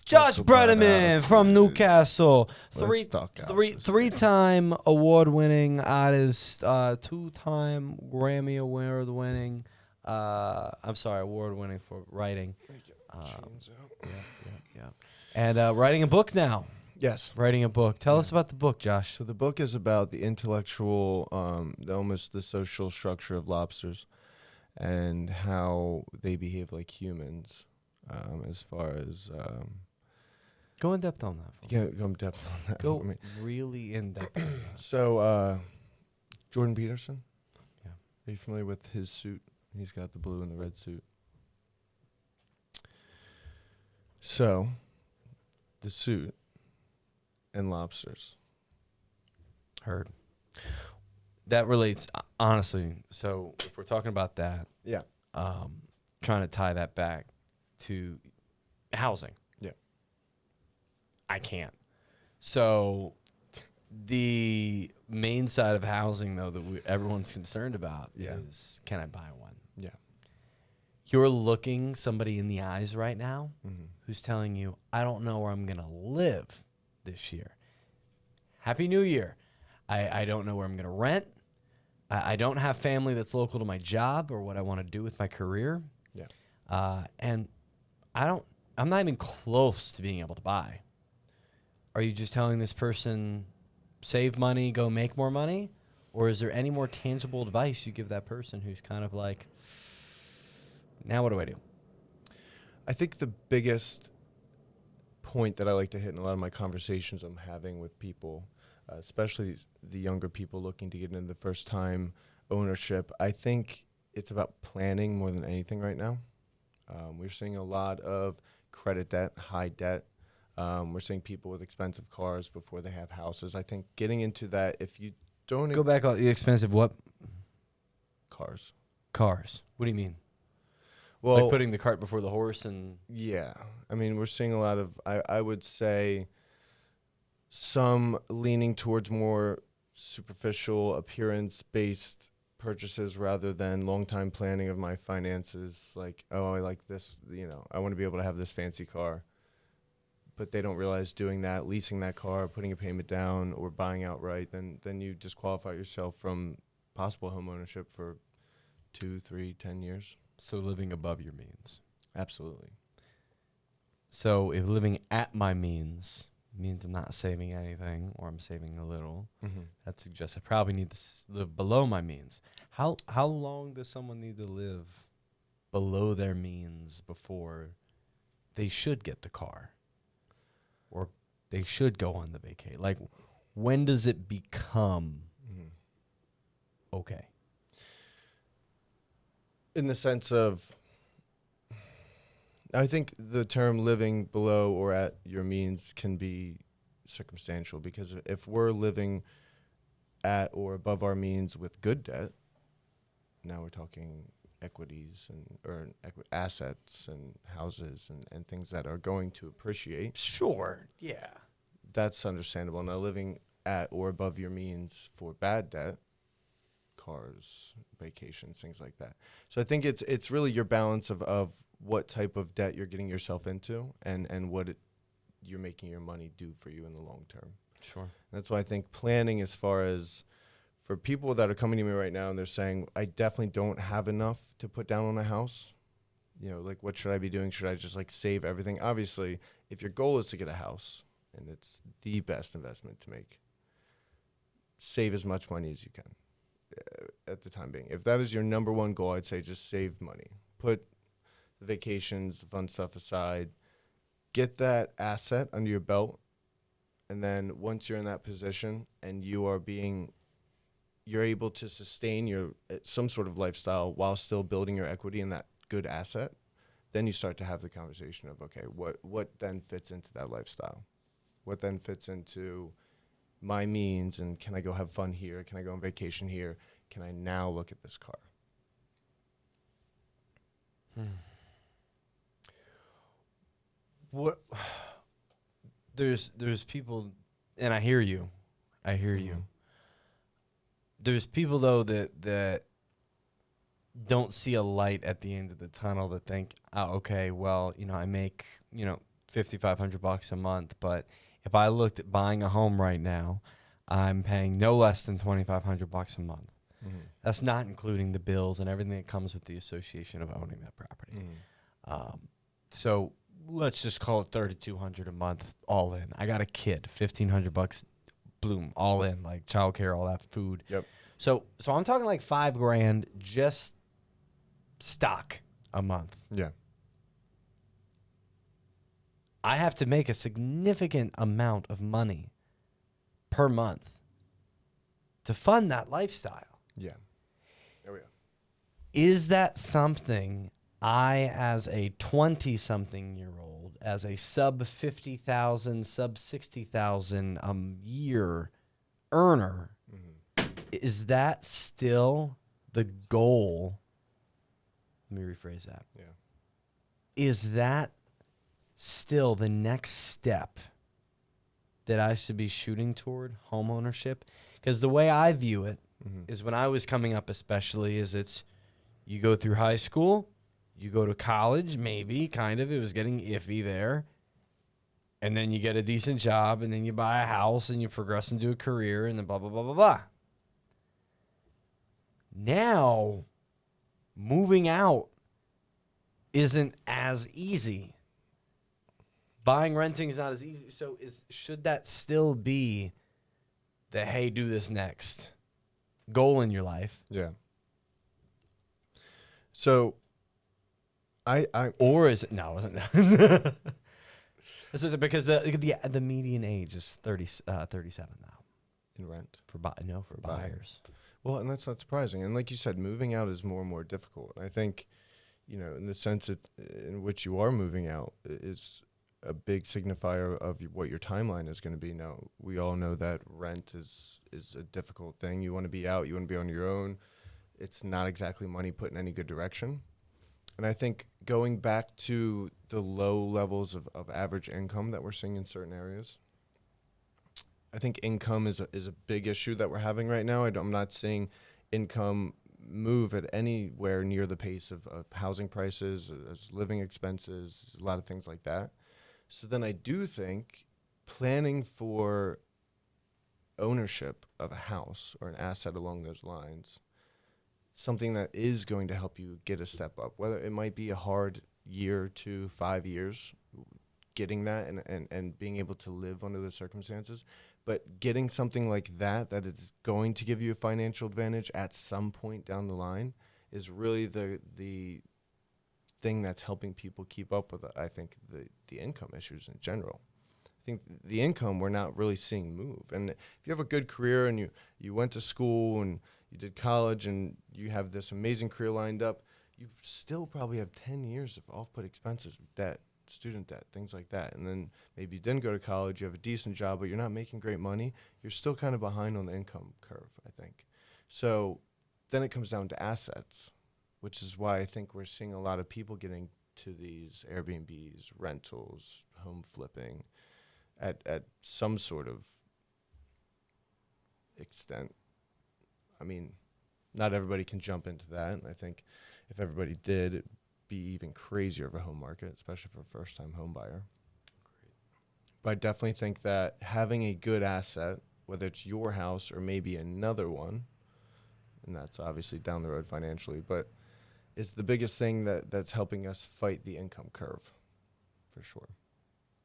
Josh Brenneman from Newcastle, Three-time award-winning artist, 2-time Grammy award-winning. Award-winning for writing. Yeah. And writing a book now. Yes. Writing a book. Tell us about the book, Josh. So the book is about the intellectual, almost the social structure of lobsters and how they behave like humans, as far as... Go in depth on that. Go in depth on that. Go really in depth on that. So, Jordan Peterson. Yeah. Are you familiar with his suit? He's got the blue and the red suit. So, the suit and lobsters. Heard. That relates, honestly. So, if we're talking about that, Yeah. trying to tie that back to housing. Yeah. I can't. So, the main side of housing, though, that everyone's concerned about is, can I buy one? Yeah. You're looking somebody in the eyes right now who's telling you, I don't know where I'm going to live this year. Happy New Year. I don't know where I'm going to rent. I don't have family that's local to my job or what I want to do with my career. Yeah. And I'm not even close to being able to buy. Are you just telling this person, save money, go make more money? Or is there any more tangible advice you give that person who's kind of like, now what do I do? I think the biggest point that I like to hit in a lot of my conversations I'm having with people, especially the younger people looking to get into the first time ownership, I think it's about planning more than anything right now. We're seeing a lot of credit debt, high debt. We're seeing people with expensive cars before they have houses. I think getting into that, if you don't... Go back on the expensive what? Cars. Cars. What do you mean? Well, like putting the cart before the horse and... Yeah. I mean, we're seeing a lot of, I would say, some leaning towards more superficial, appearance-based purchases rather than long-time planning of my finances. Like, oh, I like this, I want to be able to have this fancy car. But they don't realize doing that, leasing that car, putting a payment down, or buying outright, then you disqualify yourself from possible home ownership for 2, 3, 10 years. So living above your means. Absolutely. So if living at my means I'm not saving anything or I'm saving a little, that suggests I probably need to live below my means. How long does someone need to live below their means before they should get the car or they should go on the vacation? Like, when does it become okay? In the sense of, I think the term living below or at your means can be circumstantial, because if we're living at or above our means with good debt, now we're talking equities or assets and houses and things that are going to appreciate. Sure, yeah. That's understandable. Now, living at or above your means for bad debt, cars, vacations, things like that. So I think it's really your balance of what type of debt you're getting yourself into and what you're making your money do for you in the long term. Sure. That's why I think planning, as far as for people that are coming to me right now and they're saying, I definitely don't have enough to put down on a house. Like, what should I be doing? Should I just save everything? Obviously, if your goal is to get a house, and it's the best investment to make, save as much money as you can at the time being. If that is your number one goal, I'd say just save money. Put the vacations, the fun stuff aside. Get that asset under your belt. And then once you're in that position and you're able to sustain some sort of lifestyle while still building your equity in that good asset, then you start to have the conversation of, okay, what then fits into that lifestyle? What then fits into my means, and can I go have fun here? Can I go on vacation here? Can I now look at this car? What? There's people, and I hear you. There's people though that don't see a light at the end of the tunnel, that think, oh, okay, well, I make $5,500 a month. But if I looked at buying a home right now, I'm paying no less than $2,500 a month. Mm-hmm. That's not including the bills and everything that comes with the association of owning that property. Mm-hmm. So let's just call it $3,200 a month, all in. I got a kid, $1,500, bloom, all in, like childcare, all that, food. Yep. So I'm talking like $5,000 just stock a month. Yeah. I have to make a significant amount of money per month to fund that lifestyle. Yeah. There we go. Is that something I, as a 20-something-year-old, as a sub 50,000, sub 60,000 a year earner, is that still the goal? Let me rephrase that. Yeah. Is that still the next step that I should be shooting toward, home ownership? Because the way I view it is, when I was coming up especially, is it's you go through high school, you go to college, maybe, kind of. It was getting iffy there. And then you get a decent job, and then you buy a house, and you progress into a career, and then blah, blah, blah, blah, blah. Now, moving out isn't as easy. Buying, renting is not as easy. So should that still be the, hey, do this next goal in your life? Yeah. So or is it, no, isn't it? This is because the median age is 37 now. in rent. For buyers. Well, and that's not surprising. And like you said, moving out is more and more difficult. And I think, in the sense in which you are moving out is a big signifier of what your timeline is going to be. Now, we all know that rent is a difficult thing. You want to be out. You want to be on your own. It's not exactly money put in any good direction. And I think going back to the low levels of average income that we're seeing in certain areas, I think income is a big issue that we're having right now. I'm not seeing income move at anywhere near the pace of housing prices, as living expenses, a lot of things like that. So then I do think planning for ownership of a house or an asset along those lines, something that is going to help you get a step up, whether it might be a hard year to 5 years, getting that and being able to live under those circumstances. But getting something like that is going to give you a financial advantage at some point down the line is really the thing that's helping people keep up with, I think, the income issues in general. I think the income we're not really seeing move. And if you have a good career and you went to school and you did college and you have this amazing career lined up, you still probably have 10 years of off-put expenses, debt, student debt, things like that. And then maybe you didn't go to college, you have a decent job, but you're not making great money. You're still kind of behind on the income curve, I think. So then it comes down to assets, which is why I think we're seeing a lot of people getting to these Airbnbs, rentals, home flipping at some sort of extent. I mean, not everybody can jump into that. And I think if everybody did, it'd be even crazier of a home market, especially for a first-time home buyer. But I definitely think that having a good asset, whether it's your house or maybe another one, and that's obviously down the road financially, but is the biggest thing that's helping us fight the income curve, for sure.